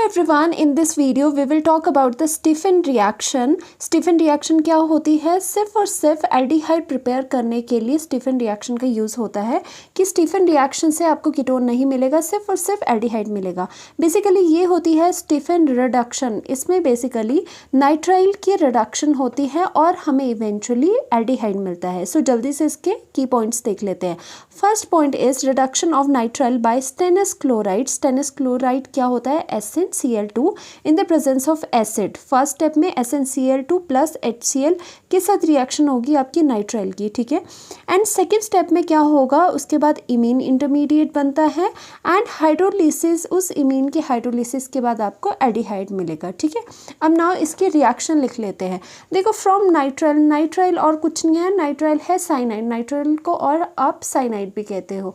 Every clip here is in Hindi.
everyone, in this video we will talk about the Stephen reaction. Stephen reaction क्या होती है? सिर्फ और सिर्फ एल्डिहाइड प्रिपेयर करने के लिए स्टीफन रिएक्शन का यूज़ होता है कि स्टीफन रिएक्शन से आपको कीटोन नहीं मिलेगा, सिर्फ और सिर्फ एल्डिहाइड मिलेगा। बेसिकली ये होती है स्टीफन रिडक्शन। इसमें बेसिकली नाइट्राइल की रिडक्शन होती है और हमें इवेंचुअली एल्डिहाइड मिलता है। सो जल्दी से इसके की पॉइंट्स देख लेते हैं। First point is reduction of nitrile by stannous chloride. Stannous chloride क्या होता है? SnCl2 in the presence of acid. First step में SnCl2 प्लस HCl के साथ रिएक्शन होगी आपकी नाइट्राइल की, ठीक है। एंड सेकेंड स्टेप में क्या होगा? उसके बाद इमीन इंटरमीडिएट बनता है एंड हाइड्रोलिसिस, उस इमीन के हाइड्रोलिसिस के बाद आपको एल्डिहाइड मिलेगा, ठीक है। अब नाउ इसके रिएक्शन लिख लेते हैं। देखो फ्रॉम नाइट्राइल, नाइट्राइल और कुछ नहीं है, नाइट्राइल है साइनाइड, नाइट्राइल को और आप साइनाइड भी कहते हो।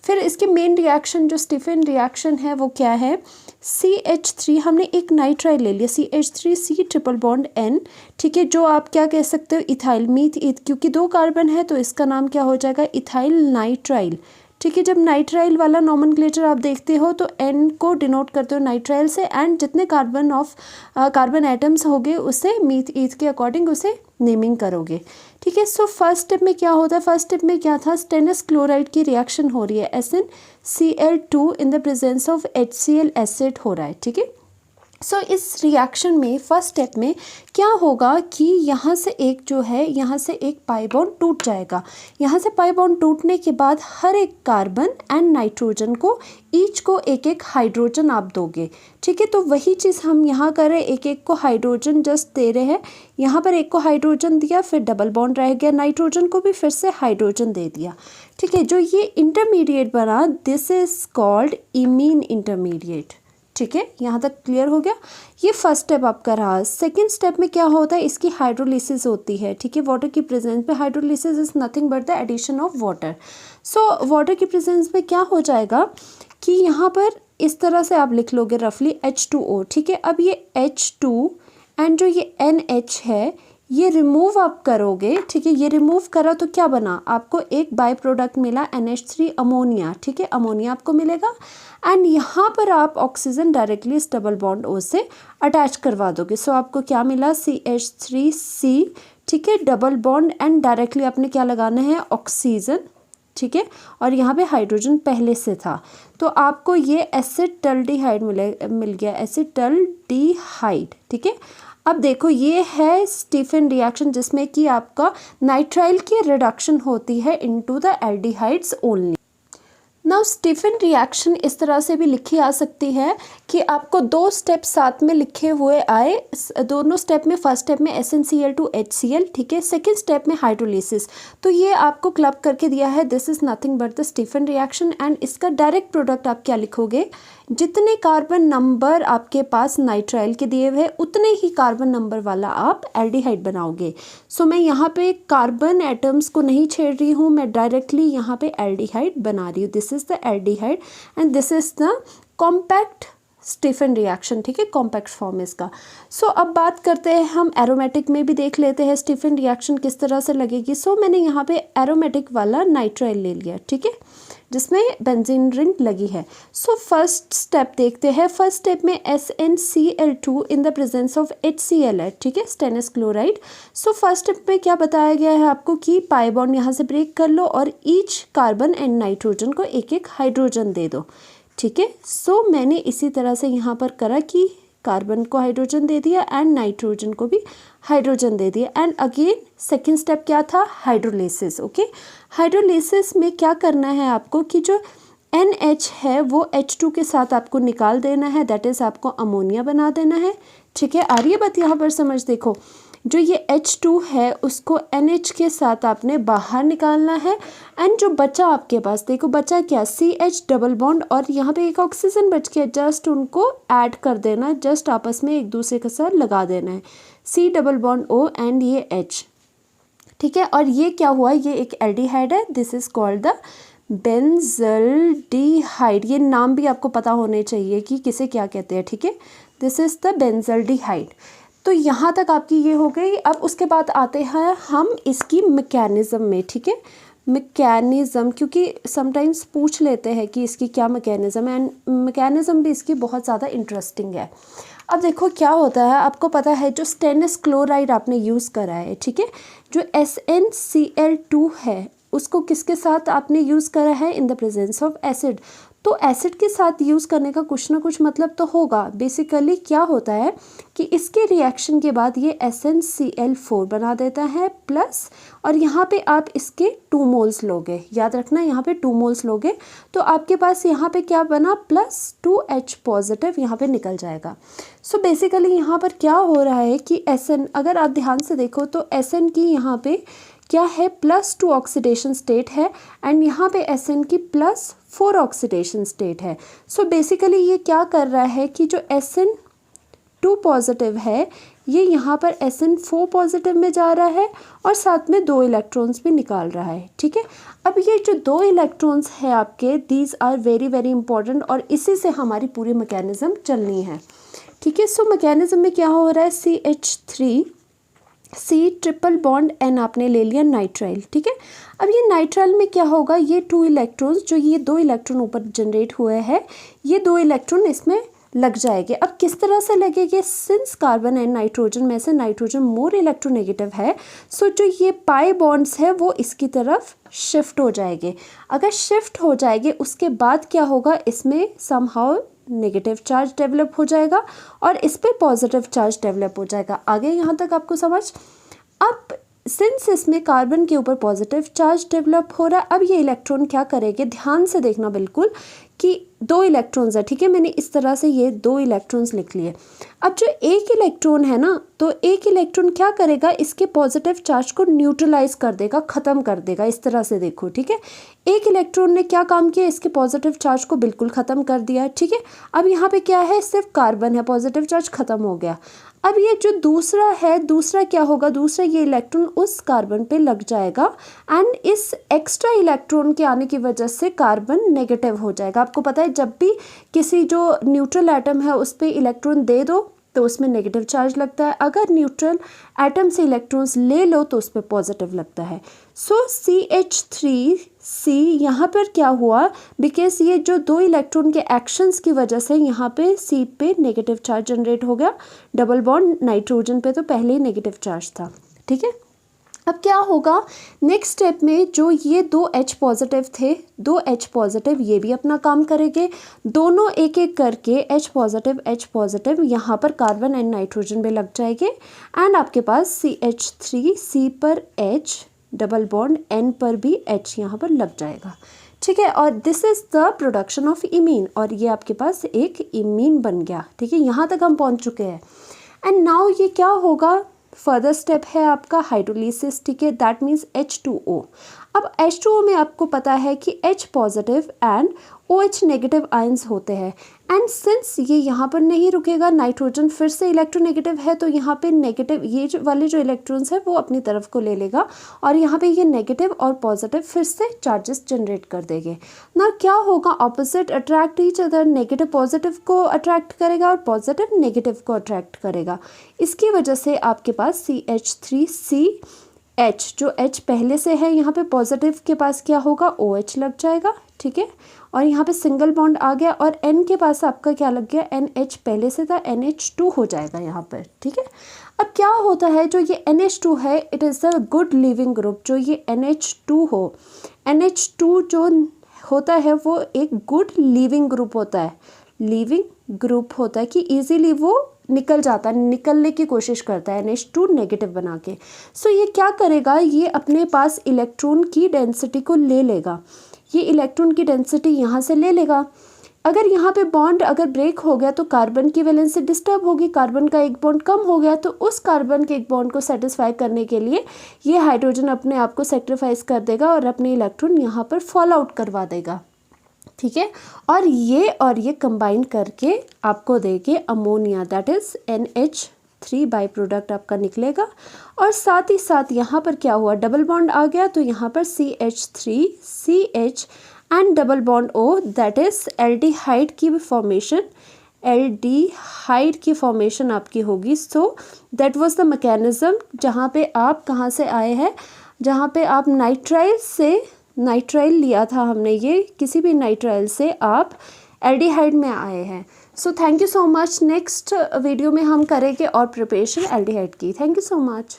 फिर इसकी मेन रिएक्शन जो स्टीफन रिएक्शन है वो क्या है? CH3, हमने एक नाइट्राइल ले लिया, CH3C ट्रिपल बॉन्ड N, ठीक है, जो आप क्या कह सकते हो? इथाइल, मीथ क्योंकि 2 कार्बन है तो इसका नाम क्या हो जाएगा? इथाइल नाइट्राइल, ठीक है। जब नाइट्राइल वाला नॉमेनक्लेचर आप देखते हो तो N को डिनोट करते हो नाइट्राइल से एंड जितने कार्बन एटम्स होंगे उसे मीथ ईथ के अकॉर्डिंग उसे नेमिंग करोगे, ठीक है। सो फर्स्ट स्टेप में क्या होता है? फर्स्ट स्टेप में क्या था? स्टेनस क्लोराइड की रिएक्शन हो रही है, SnCl2 in the presence of HCl acid हो रहा है, ठीक है। सो इस रिएक्शन में फर्स्ट स्टेप में क्या होगा कि यहाँ से एक जो है, यहाँ से एक पाई बॉन्ड टूट जाएगा। यहाँ से पाई बॉन्ड टूटने के बाद हर एक कार्बन एंड नाइट्रोजन को ईच को एक एक हाइड्रोजन आप दोगे, ठीक है। तो वही चीज़ हम यहाँ कर रहे हैं, एक एक को हाइड्रोजन जस्ट दे रहे हैं। यहाँ पर एक को हाइड्रोजन दिया, फिर डबल बॉन्ड रह गया, नाइट्रोजन को भी फिर से हाइड्रोजन दे दिया, ठीक है। जो ये इंटरमीडिएट बना, this is called imine intermediate, ठीक है। यहाँ तक क्लियर हो गया? ये फर्स्ट स्टेप आपका रहा। सेकेंड स्टेप में क्या होता है? इसकी हाइड्रोलिसिस होती है, ठीक है। वाटर की प्रेजेंस में hydrolysis is nothing but the addition of water. So water की प्रेजेंस में क्या हो जाएगा कि यहाँ पर इस तरह से आप लिख लोगे रफली H2O, ठीक है। अब ये H2 एंड जो ये NH है ये रिमूव आप करोगे, ठीक है। ये रिमूव करा तो क्या बना? आपको एक बाय प्रोडक्ट मिला NH3 अमोनिया, ठीक है, अमोनिया आपको मिलेगा एंड यहाँ पर आप ऑक्सीजन डायरेक्टली इस डबल बॉन्ड O से अटैच करवा दोगे। सो आपको क्या मिला? CH3C, ठीक है, डबल बॉन्ड एंड डायरेक्टली आपने क्या लगाना है? ऑक्सीजन, ठीक है। और यहाँ पे हाइड्रोजन पहले से था तो आपको ये एसिटल्डिहाइड मिल गया, एसिटल्डिहाइड, ठीक है। अब देखो ये है स्टीफन रिएक्शन जिसमें कि आपका नाइट्राइल की रिडक्शन होती है into the aldehydes only. Now Stephen reaction इस तरह से भी लिखी आ सकती है कि आपको 2 स्टेप साथ में लिखे हुए आए। दोनों स्टेप में फर्स्ट स्टेप में SnCl2 HCl, ठीक है, सेकेंड स्टेप में हाइड्रोलिसिस। तो ये आपको क्लब करके दिया है, this is nothing but the Stephen reaction and इसका डायरेक्ट प्रोडक्ट आप क्या लिखोगे? जितने कार्बन नंबर आपके पास नाइट्राइल के दिए हुए उतने ही कार्बन नंबर वाला आप एल्डिहाइड बनाओगे। सो मैं यहाँ पे कार्बन एटम्स को नहीं छेड़ रही हूँ, मैं डायरेक्टली यहाँ पे एल्डिहाइड बना रही हूँ। This is the aldehyde and this is the compact Stephen reaction, ठीक है, कॉम्पैक्ट फॉर्म इसका। सो अब बात करते हैं हम एरोमेटिक में भी देख लेते हैं स्टीफन रिएक्शन किस तरह से लगेगी। सो मैंने यहाँ पे एरोमेटिक वाला नाइट्राइल ले लिया, ठीक है, जिसमें बेंजीन रिंग लगी है। सो फर्स्ट स्टेप देखते हैं। फर्स्ट स्टेप में SnCl2 in the presence of HCl है, ठीक है, stannous chloride. So first step में क्या बताया गया है आपको कि पाई बॉन्ड यहाँ से ब्रेक कर लो और ईच कार्बन एंड नाइट्रोजन को एक एक हाइड्रोजन दे दो, ठीक है। सो मैंने इसी तरह से यहाँ पर करा कि कार्बन को हाइड्रोजन दे दिया एंड नाइट्रोजन को भी हाइड्रोजन दे दिया एंड अगेन सेकेंड स्टेप क्या था? Hydrolysis, okay. हाइड्रोलिसिस में क्या करना है आपको कि जो NH है वो H2 के साथ आपको निकाल देना है, दैट इज़ आपको अमोनिया बना देना है, ठीक है। आ रही है बात यहाँ पर समझ? देखो जो ये H2 है उसको NH के साथ आपने बाहर निकालना है एंड जो बचा आपके पास, देखो बचा क्या? CH डबल बॉन्ड और यहाँ पे एक ऑक्सीजन बच गया, जस्ट उनको ऐड कर देना, जस्ट आपस में एक दूसरे के साथ लगा देना है, C double bond O and ये H, ठीक है। और ये क्या हुआ? ये एक एल्डिहाइड है, this is called the benzaldehyde. ये नाम भी आपको पता होने चाहिए कि किसे क्या कहते हैं, ठीक है, दिस इज द बेंजल्डिहाइड। तो यहाँ तक आपकी ये हो गई। अब उसके बाद आते हैं हम इसकी मैकेनिज्म में, ठीक है। मैकेनिज़्म, क्योंकि समटाइम्स पूछ लेते हैं कि इसकी क्या मैकेनिज़्म है, एंड मैकेनिज़्म भी इसकी बहुत ज़्यादा इंटरेस्टिंग है। अब देखो क्या होता है, आपको पता है जो स्टेनलेस क्लोराइड आपने यूज़ करा है, ठीक है, जो SnCl2 है उसको किसके साथ आपने यूज़ करा है, इन द प्रेजेंस ऑफ एसिड। तो एसिड के साथ यूज़ करने का कुछ ना कुछ मतलब तो होगा। बेसिकली क्या होता है कि इसके रिएक्शन के बाद ये SnCl4 बना देता है प्लस, और यहाँ पे आप इसके 2 मोल्स लोगे, याद रखना यहाँ पे 2 मोल्स लोगे तो आपके पास यहाँ पे क्या बना, +2H पॉजिटिव यहाँ पे निकल जाएगा। सो बेसिकली यहाँ पर क्या हो रहा है कि Sn, अगर आप ध्यान से देखो तो Sn की यहाँ पे क्या है, +2 ऑक्सीडेशन स्टेट है, एंड यहाँ पे Sn की +4 ऑक्सीडेशन स्टेट है। सो बेसिकली ये क्या कर रहा है कि जो Sn2 पॉजिटिव है ये यहाँ पर Sn4 पॉजिटिव में जा रहा है और साथ में 2 इलेक्ट्रॉन्स भी निकाल रहा है, ठीक है। अब ये जो 2 इलेक्ट्रॉन्स है आपके, these are very very important, और इसी से हमारी पूरी मैकेनिज़्म चलनी है, ठीक है। सो मैकेनिज़्म में क्या हो रहा है, CH3 C triple bond N आपने ले लिया नाइट्राइल, ठीक है। अब ये नाइट्राइल में क्या होगा, ये 2 इलेक्ट्रॉन्स, जो ये 2 इलेक्ट्रॉन ऊपर जनरेट हुए हैं, ये 2 इलेक्ट्रॉन इसमें लग जाएंगे। अब किस तरह से लगेंगे, सिंस कार्बन एंड नाइट्रोजन में से नाइट्रोजन मोर इलेक्ट्रोनेगेटिव है, सो जो ये पाई बॉन्ड्स है वो इसकी तरफ शिफ्ट हो जाएंगे। अगर शिफ्ट हो जाएंगे उसके बाद क्या होगा, इसमें समहाउ नेगेटिव चार्ज डेवलप हो जाएगा और इस पे पॉजिटिव चार्ज डेवलप हो जाएगा। आगे यहाँ तक आपको समझ। अब सिंस इसमें कार्बन के ऊपर पॉजिटिव चार्ज डेवलप हो रहा है, अब ये इलेक्ट्रॉन क्या करेंगे, ध्यान से देखना बिल्कुल कि 2 इलेक्ट्रॉन्स है, ठीक है, मैंने इस तरह से ये 2 इलेक्ट्रॉन्स लिख लिए। अब जो एक इलेक्ट्रॉन है ना, तो एक इलेक्ट्रॉन क्या करेगा, इसके पॉजिटिव चार्ज को न्यूट्रलाइज कर देगा, ख़त्म कर देगा, इस तरह से देखो, ठीक है। एक इलेक्ट्रॉन ने क्या काम किया, इसके पॉजिटिव चार्ज को बिल्कुल ख़त्म कर दिया, ठीक है। अब यहाँ पे क्या है, सिर्फ कार्बन है, पॉजिटिव चार्ज ख़त्म हो गया। अब ये जो दूसरा है, दूसरा क्या होगा, दूसरा ये इलेक्ट्रॉन उस कार्बन पे लग जाएगा एंड इस एक्स्ट्रा इलेक्ट्रॉन के आने की वजह से कार्बन नेगेटिव हो जाएगा। आपको पता है जब भी किसी जो न्यूट्रल एटम है उस पर इलेक्ट्रॉन दे दो तो उसमें नेगेटिव चार्ज लगता है, अगर न्यूट्रल एटम से इलेक्ट्रॉन्स ले लो तो उस पर पॉजिटिव लगता है। सो CH3C यहाँ पर क्या हुआ, बिकॉज ये जो 2 इलेक्ट्रॉन के एक्शंस की वजह से यहाँ पे C पे नेगेटिव चार्ज जनरेट हो गया, डबल बॉन्ड नाइट्रोजन पे तो पहले ही नेगेटिव चार्ज था, ठीक है। अब क्या होगा नेक्स्ट स्टेप में, जो ये 2H पॉजिटिव थे, 2H पॉजिटिव ये भी अपना काम करेंगे, दोनों एक एक करके H पॉजिटिव यहाँ पर कार्बन एंड नाइट्रोजन में लग जाएंगे एंड आपके पास CH3 C पर H डबल बॉन्ड N पर भी H यहाँ पर लग जाएगा, ठीक है। और this is the production of imine, और ये आपके पास एक इमीन बन गया, ठीक है। यहाँ तक हम पहुँच चुके हैं एंड नाउ ये क्या होगा, फर्दर स्टेप है आपका हाइड्रोलिसिस, ठीक है, दैट मीन्स H2O। अब H2O में आपको पता है कि H positive and OH negative ions होते हैं एंड सिंस ये यहाँ पर नहीं रुकेगा, नाइट्रोजन फिर से इलेक्ट्रोनेगेटिव है तो यहाँ पे नेगेटिव ये वाले जो इलेक्ट्रॉन्स है वो अपनी तरफ को ले लेगा और यहाँ पे ये नेगेटिव और पॉजिटिव फिर से चार्जेस जनरेट कर देंगे ना। क्या होगा, opposite attract each other, negative positive को अट्रैक्ट करेगा और पॉजिटिव नेगेटिव को अट्रैक्ट करेगा। इसकी वजह से आपके पास CH3CH, जो H पहले से है यहाँ पे पॉजिटिव के पास क्या होगा, OH लग जाएगा, ठीक है, और यहाँ पे सिंगल बॉन्ड आ गया और N के पास आपका क्या लग गया, NH पहले से था, NH2 हो जाएगा यहाँ पर, ठीक है। अब क्या होता है, जो ये NH2 है it is a good leaving group, जो ये NH2 हो, NH2 जो होता है वो एक गुड लिविंग ग्रुप होता है, लिविंग ग्रुप होता है कि इजीली वो निकल जाता है, निकलने की कोशिश करता है NH2 नेगेटिव बना के। सो ये क्या करेगा, ये अपने पास इलेक्ट्रॉन की डेंसिटी को ले लेगा, ये इलेक्ट्रॉन की डेंसिटी यहाँ से ले लेगा। अगर यहाँ पे बॉन्ड अगर ब्रेक हो गया तो कार्बन की वैलेंसी डिस्टर्ब होगी, कार्बन का एक बॉन्ड कम हो गया तो उस कार्बन के एक बॉन्ड को सेटिस्फाई करने के लिए ये हाइड्रोजन अपने आप को सेक्रीफाइस कर देगा और अपने इलेक्ट्रॉन यहाँ पर फॉल आउट करवा देगा, ठीक है। और ये कंबाइन करके आपको देंगे ammonia, that is NH3 by product आपका निकलेगा। और साथ ही साथ यहाँ पर क्या हुआ, डबल बॉन्ड आ गया तो यहाँ पर CH3CH and double bond O, that is aldehyde की फॉर्मेशन, एल्डिहाइड की फॉर्मेशन आपकी होगी। So that was the mechanism जहाँ पे आप कहाँ से आए हैं, जहाँ पे आप नाइट्राइल से, नाइट्राइल लिया था हमने, ये किसी भी नाइट्राइल से आप एल्डिहाइड में आए हैं। So thank you so much. Next video में हम करेंगे और प्रिपरेशन एल्डिहाइड की। Thank you so much.